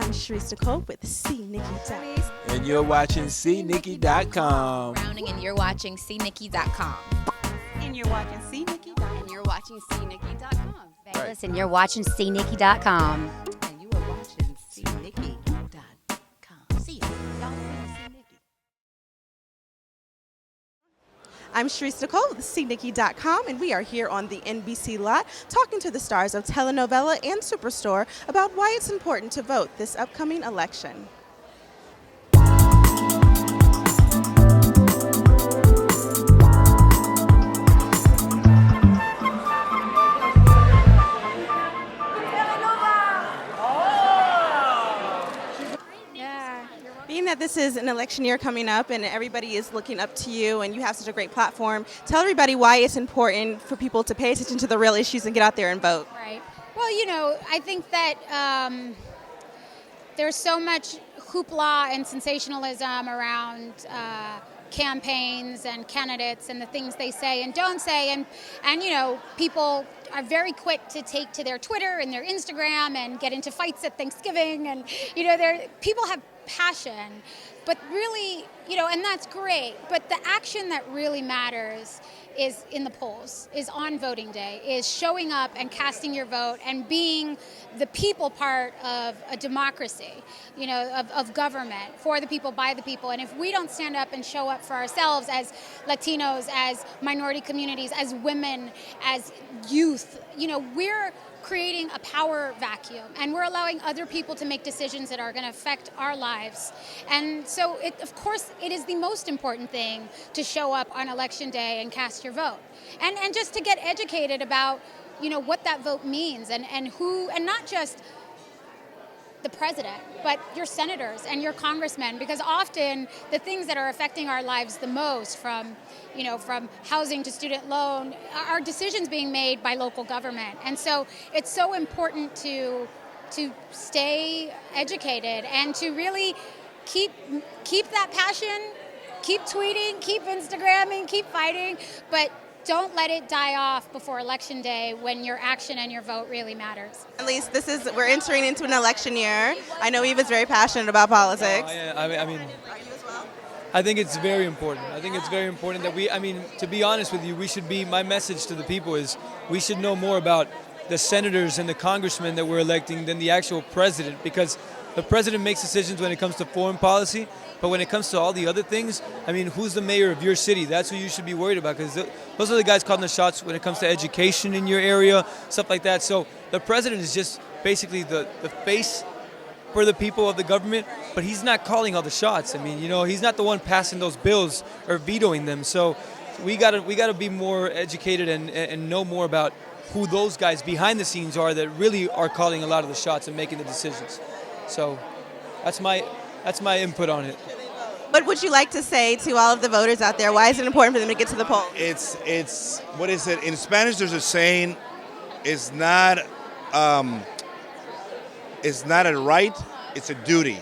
I'm Sharice Nicole with CNikki.com. And you're watching CNikki.com. Browning, and you're watching CNikki.com. And you're watching CNikki.com. And you're watching CNikki.com. Right. Listen, you're watching CNikki.com. And you are watching CNikki.com. See ya. Y'all see CNikki. I'm Sharice Nicole with CNikki.com, and we are here on the NBC lot talking to the stars of Telenovela and Superstore about why it's important to vote this upcoming election. Being that this is an election year coming up and everybody is looking up to you and you have such a great platform, tell everybody why it's important for people to pay attention to the real issues and get out there and vote. Right. Well, I think that there's so much hoopla and sensationalism around campaigns and candidates and the things they say and don't say, and people are very quick to take to their Twitter and their Instagram and get into fights at Thanksgiving, and people have passion, but really, and that's great, but the action that really matters is in the polls, is on voting day, is showing up and casting your vote and being the people part of a democracy, of government, for the people, by the people. And if we don't stand up and show up for ourselves as Latinos, as minority communities, as women, as youth, we're creating a power vacuum, and we're allowing other people to make decisions that are going to affect our lives. And so, of course, it is the most important thing to show up on election day and cast your vote, and just to get educated about, what that vote means, and who, and not just the president, but your senators and your congressmen, because often the things that are affecting our lives the most, from housing to student loan, are decisions being made by local government. And so it's so important to stay educated and to really keep that passion, keep tweeting, keep Instagramming, keep fighting, but don't let it die off before Election Day, when your action and your vote really matters. At least we're entering into an election year. I know Eva's very passionate about politics. I think it's very important. I think it's very important that to be honest with you, my message to the people is we should know more about the senators and the congressmen that we're electing than the actual president, because the president makes decisions when it comes to foreign policy, but when it comes to all the other things, who's the mayor of your city? That's who you should be worried about, because those are the guys calling the shots when it comes to education in your area, stuff like that. So the president is just basically the face for the people of the government, but he's not calling all the shots. He's not the one passing those bills or vetoing them. So we gotta be more educated and know more about who those guys behind the scenes are that really are calling a lot of the shots and making the decisions. So that's my input on it. What would you like to say to all of the voters out there? Why is it important for them to get to the polls? It's what is it? In Spanish, there's a saying, it's not a right, it's a duty.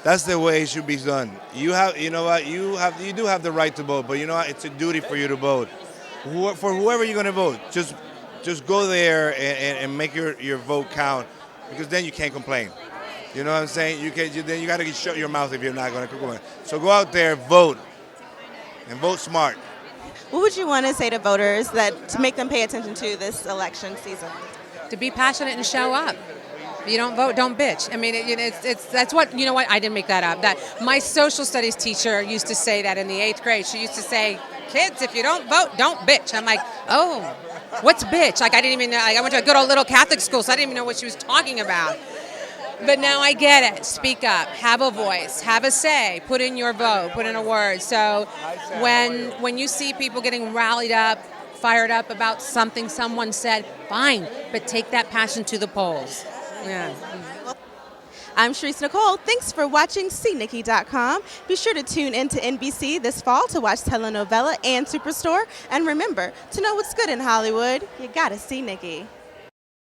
That's the way it should be done. You do have the right to vote, but it's a duty for you to vote. For whoever you're going to vote, just go there and make your vote count, because then you can't complain. You know what I'm saying? Then you got to shut your mouth if you're not going to complain. So go out there, vote, and vote smart. What would you want to say to voters to make them pay attention to this election season? To be passionate and show up. If you don't vote, don't bitch. That's what, I didn't make that up. That my social studies teacher used to say that in the 8th grade. She used to say, kids, if you don't vote, don't bitch. I'm like, oh, what's bitch? I didn't even know. I went to a good old little Catholic school, so I didn't even know what she was talking about. But now I get it. Speak up, have a voice, have a say, put in your vote, put in a word. So when you see people getting rallied up, fired up about something someone said, fine, but take that passion to the polls. Yeah. I'm Sharice Nicole. Thanks for watching CNikki.com. Be sure to tune in to NBC this fall to watch Telenovela and Superstore. And remember, to know what's good in Hollywood, you gotta see Nikki.